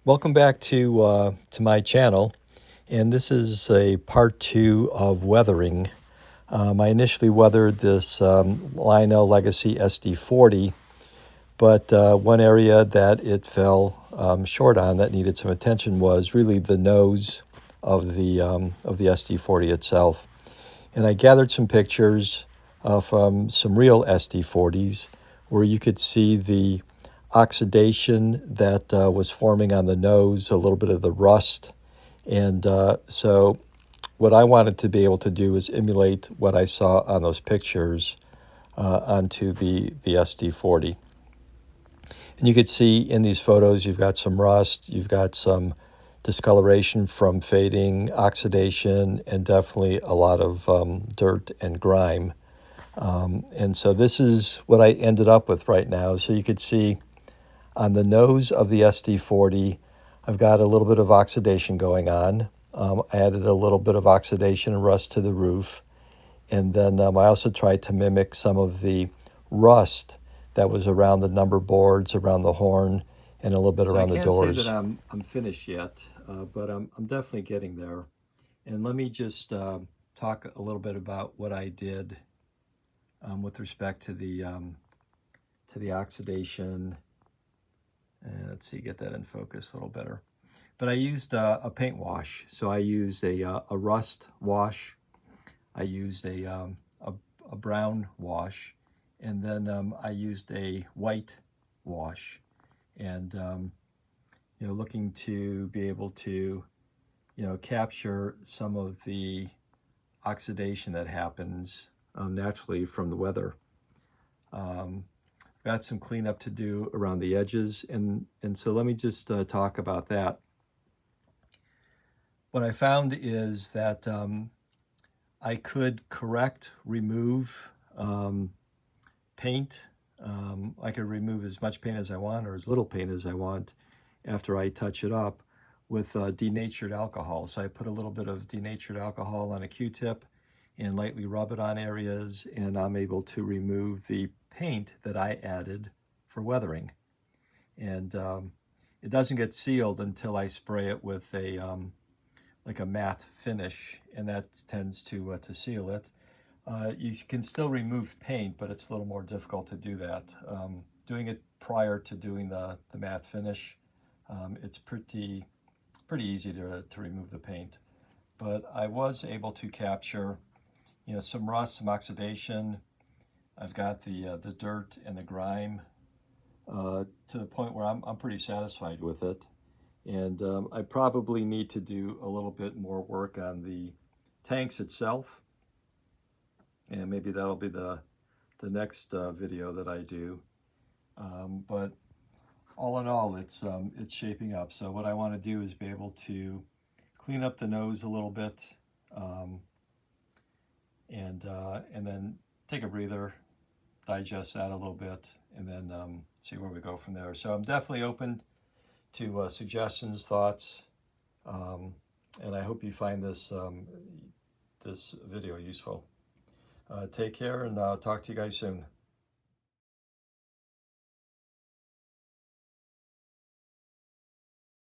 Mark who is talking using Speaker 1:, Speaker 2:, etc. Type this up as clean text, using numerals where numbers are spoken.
Speaker 1: Welcome back to my channel, and this is a part 2 of weathering. I initially weathered this Lionel Legacy SD40, but one area that it fell short on that needed some attention was really the nose of the SD40 itself. And I gathered some pictures from some real SD40s where you could see the oxidation that was forming on the nose, a little bit of the rust. And so what I wanted to be able to do is emulate what I saw on those pictures onto the SD40. And you could see in these photos, you've got some rust, you've got some discoloration from fading, oxidation, and definitely a lot of dirt and grime. And so this is what I ended up with right now. So you could see on the nose of the SD40, I've got a little bit of oxidation going on. I added a little bit of oxidation and rust to the roof. And then I also tried to mimic some of the rust that was around the number boards, around the horn, and a little bit around the doors. I can't say that I'm finished yet, but I'm definitely getting there. And let me just talk a little bit about what I did with respect to the oxidation. Let's see, get that in focus a little better. But I used a paint wash. So I used a rust wash. I used a brown wash, and then I used a white wash, and looking to be able to capture some of the oxidation that happens naturally from the weather. Got some cleanup to do around the edges, and so let me just talk about that. What I found is that I could remove paint. I could remove as much paint as I want or as little paint as I want after I touch it up with denatured alcohol. So I put a little bit of denatured alcohol on a Q-tip and lightly rub it on areas, and I'm able to remove the paint that I added for weathering. And it doesn't get sealed until I spray it with like a matte finish, and that tends to seal it. You can still remove paint, but it's a little more difficult to do that. Doing it prior to doing the matte finish, it's pretty easy to remove the paint. But I was able to capture some rust, some oxidation. I've got the dirt and the grime to the point where I'm pretty satisfied with it. And I probably need to do a little bit more work on the tanks itself. And maybe that'll be the next video that I do. But all in all, it's shaping up. So what I want to do is be able to clean up the nose a little bit, and then take a breather, digest that a little bit, and then see where we go from there. So I'm definitely open to suggestions, thoughts, and I hope you find this this video useful. Take care, and I'll talk to you guys soon.